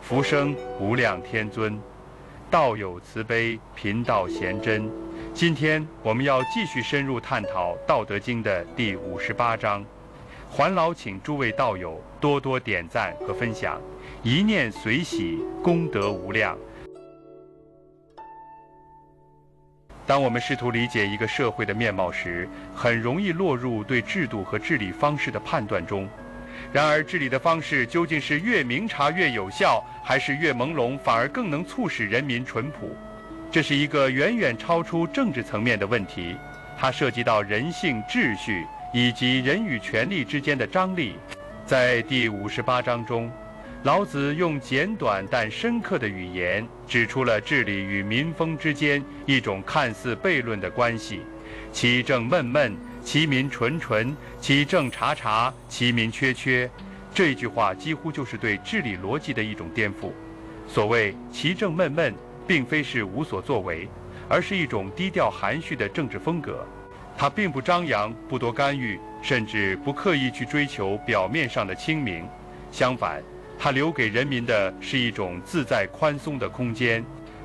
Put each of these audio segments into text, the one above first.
福生无量天尊，道有慈悲，贫道贤真。今天我们要继续深入探讨《道德经》的第58章，还劳请诸位道友多多点赞和分享，一念随喜，功德无量。当我们试图理解一个社会的面貌时，很容易落入对制度和治理方式的判断中。然而，治理的方式究竟是越明察越有效，还是越朦胧反而更能促使人民淳朴？这是一个远远超出政治层面的问题，它涉及到人性、秩序以及人与权力之间的张力。在第58章中，老子用简短但深刻的语言指出了治理与民风之间一种看似悖论的关系：其政闷闷，其民纯纯；其政察察，其民缺缺。这句话几乎就是对治理逻辑的一种颠覆。所谓其政闷闷，并非是无所作为，而是一种低调含蓄的政治风格。它并不张扬，不多干预，甚至不刻意去追求表面上的清明。相反，它留给人民的是一种自在宽松的空间。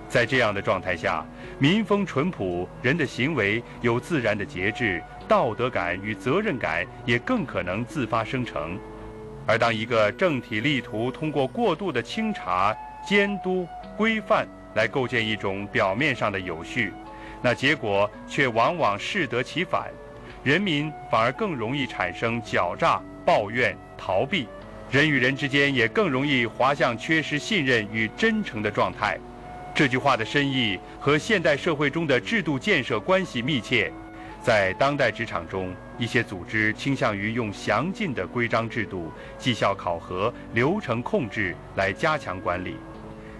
在这样的状态下，民风淳朴，人的行为有自然的节制，道德感与责任感也更可能自发生成。而当一个政体力图通过过度的清查、监督、规范来构建一种表面上的有序，那结果却往往适得其反，人民反而更容易产生狡诈、抱怨、逃避，人与人之间也更容易滑向缺失信任与真诚的状态。这句话的深意和现代社会中的制度建设关系密切。在当代职场中，一些组织倾向于用详尽的规章制度、绩效考核、流程控制来加强管理。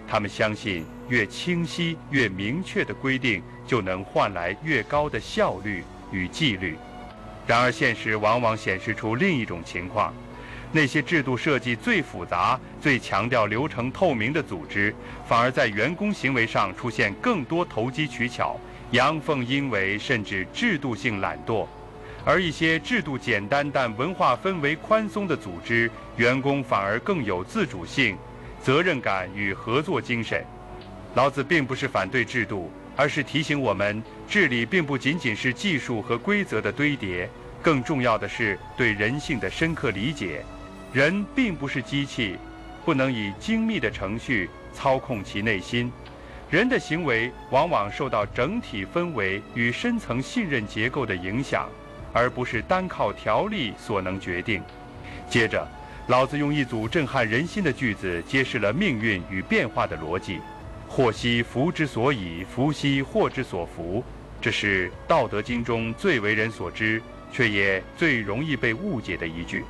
他们相信越清晰、越明确的规定，就能换来越高的效率与纪律。然而，现实往往显示出另一种情况：那些制度设计最复杂、最强调流程透明的组织，反而在员工行为上出现更多投机取巧、阳奉阴违，甚至制度性懒惰。而一些制度简单但文化氛围宽松的组织，员工反而更有自主性、责任感与合作精神。老子并不是反对制度，而是提醒我们，治理并不仅仅是技术和规则的堆叠，更重要的是对人性的深刻理解。人并不是机器，不能以精密的程序操控其内心。人的行为往往受到整体氛围与深层信任结构的影响，而不是单靠条例所能决定。接着，老子用一组震撼人心的句子揭示了命运与变化的逻辑：祸兮福之所倚，福兮祸之所伏。这是《道德经》中最为人所知，却也最容易被误解的一句。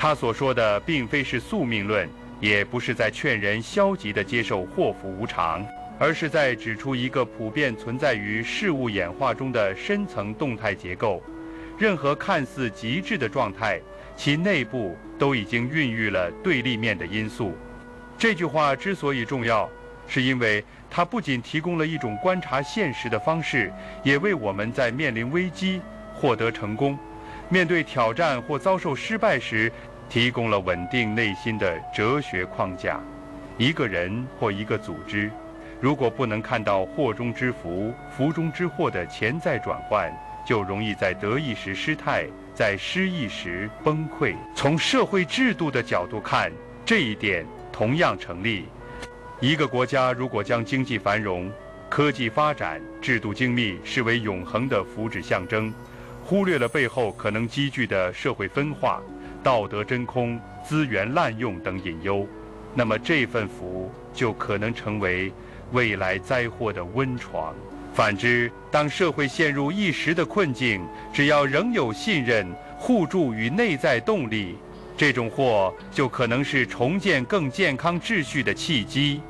他所说的并非是宿命论，也不是在劝人消极地接受祸福无常，而是在指出一个普遍存在于事物演化中的深层动态结构。任何看似极致的状态，其内部都已经孕育了对立面的因素。这句话之所以重要，是因为它不仅提供了一种观察现实的方式，也为我们在面临危机、获得成功、面对挑战或遭受失败时，提供了稳定内心的哲学框架。一个人或一个组织，如果不能看到祸中之福、福中之祸的潜在转换，就容易在得意时失态，在失意时崩溃。从社会制度的角度看，这一点同样成立。一个国家如果将经济繁荣、科技发展、制度精密视为永恒的福祉象征，忽略了背后可能积聚的社会分化、道德真空、资源滥用等隐忧，那么这份福就可能成为未来灾祸的温床。反之，当社会陷入一时的困境，只要仍有信任、互助与内在动力，这种祸就可能是重建更健康秩序的契机。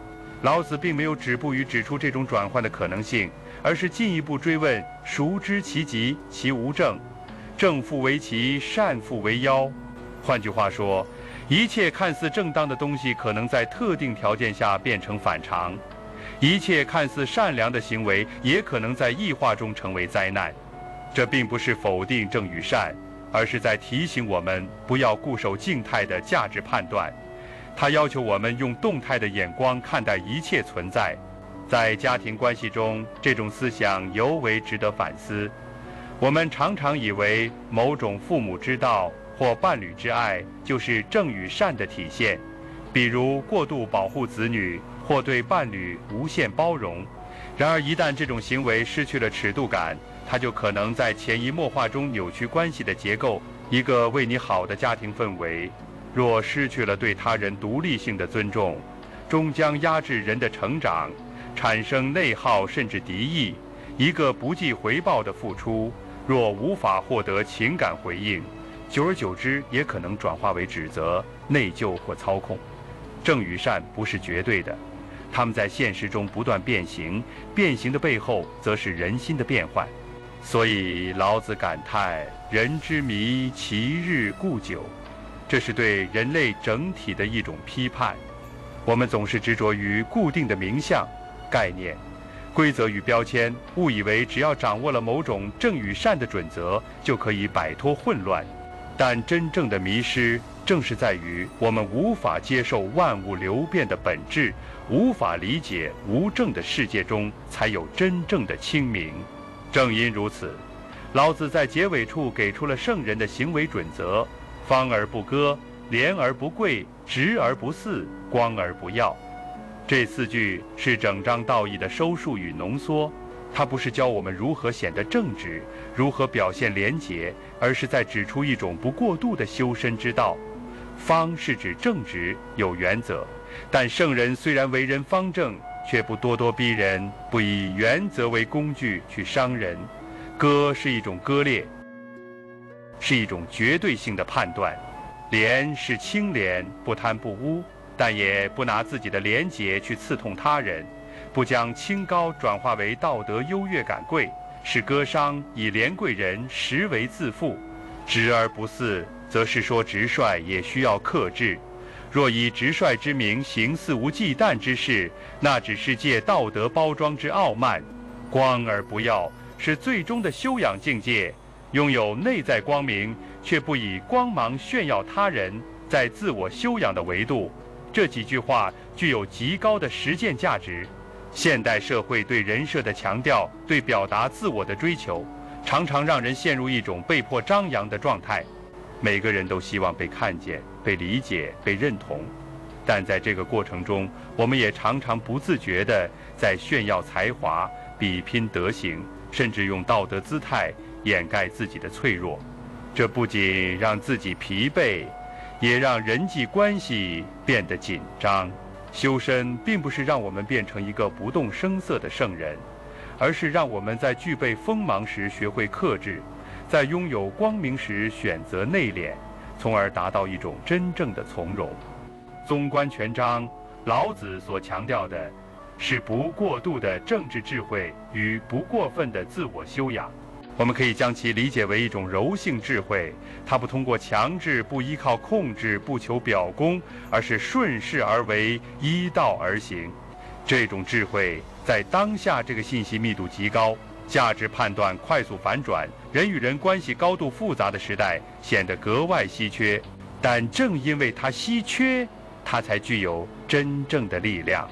老子并没有止步于指出这种转换的可能性，而是进一步追问：孰知其极，其无正？正负为奇，善负为妖。换句话说，一切看似正当的东西，可能在特定条件下变成反常；一切看似善良的行为，也可能在异化中成为灾难。这并不是否定正与善，而是在提醒我们不要固守静态的价值判断。它要求我们用动态的眼光看待一切存在。在家庭关系中，这种思想尤为值得反思。我们常常以为某种父母之道或伴侣之爱就是正与善的体现，比如过度保护子女或对伴侣无限包容。然而一旦这种行为失去了尺度感，它就可能在潜移默化中扭曲关系的结构。一个为你好的家庭氛围，若失去了对他人独立性的尊重，终将压制人的成长，产生内耗甚至敌意。一个不计回报的付出，若无法获得情感回应，久而久之也可能转化为指责、内疚或操控。正与善不是绝对的，它们在现实中不断变形，变形的背后则是人心的变幻。所以老子感叹人之迷，其日固久，这是对人类整体的一种批判。我们总是执着于固定的名相、概念、规则与标签，误以为只要掌握了某种正与善的准则，就可以摆脱混乱。但真正的迷失正是在于我们无法接受万物流变的本质，无法理解无正的世界中才有真正的清明。正因如此，老子在结尾处给出了圣人的行为准则：方而不割，廉而不贵，直而不肆，光而不耀。这4句是整章道义的收束与浓缩，它不是教我们如何显得正直，如何表现廉洁，而是在指出一种不过度的修身之道。方是指正直有原则，但圣人虽然为人方正，却不咄咄逼人，不以原则为工具去伤人。割是一种割裂，是一种绝对性的判断。廉是清廉，不贪不污，但也不拿自己的廉洁去刺痛他人，不将清高转化为道德优越感贵，是割伤以廉贵人实为自负。直而不肆，则是说直率也需要克制。若以直率之名行肆无忌惮之事，那只是借道德包装之傲慢。光而不耀，是最终的修养境界，拥有内在光明，却不以光芒炫耀他人，在自我修养的维度。这几句话具有极高的实践价值。现代社会对人设的强调，对表达自我的追求，常常让人陷入一种被迫张扬的状态。每个人都希望被看见、被理解、被认同，但在这个过程中，我们也常常不自觉地在炫耀才华、比拼德行，甚至用道德姿态掩盖自己的脆弱。这不仅让自己疲惫，也让人际关系变得紧张。修身并不是让我们变成一个不动声色的圣人，而是让我们在具备锋芒时学会克制，在拥有光明时选择内敛，从而达到一种真正的从容。纵观全章，老子所强调的是不过度的政治智慧与不过分的自我修养。我们可以将其理解为一种柔性智慧，它不通过强制，不依靠控制，不求表功，而是顺势而为，依道而行。这种智慧在当下这个信息密度极高、价值判断快速反转、人与人关系高度复杂的时代显得格外稀缺。但正因为它稀缺，它才具有真正的力量。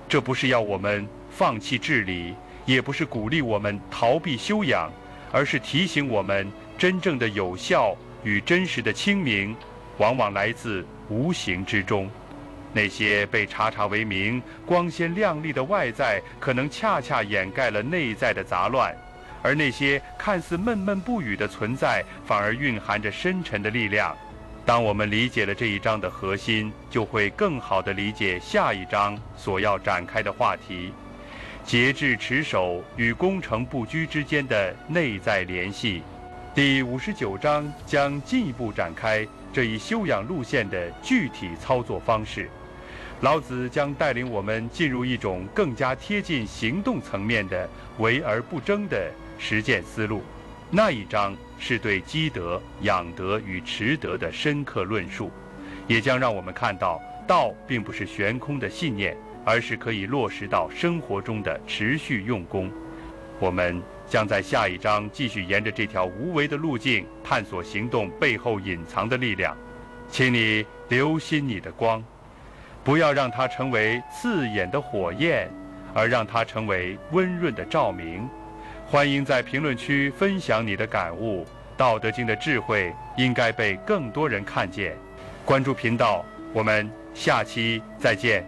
这不是要我们放弃治理，也不是鼓励我们逃避修养，而是提醒我们，真正的有效与真实的清明，往往来自无形之中。那些被查查为名、光鲜亮丽的外在，可能恰恰掩盖了内在的杂乱；而那些看似闷闷不语的存在，反而蕴含着深沉的力量。当我们理解了这一章的核心，就会更好地理解下一章所要展开的话题。节制持守与攻城不居之间的内在联系。第59章将进一步展开这一修养路线的具体操作方式。老子将带领我们进入一种更加贴近行动层面的为而不争的实践思路。那一章是对积德、养德与持德的深刻论述，也将让我们看到道并不是悬空的信念，而是可以落实到生活中的持续用功。我们将在下一章继续沿着这条无为的路径，探索行动背后隐藏的力量。请你留心你的光，不要让它成为刺眼的火焰，而让它成为温润的照明。欢迎在评论区分享你的感悟。道德经的智慧应该被更多人看见。关注频道，我们下期再见。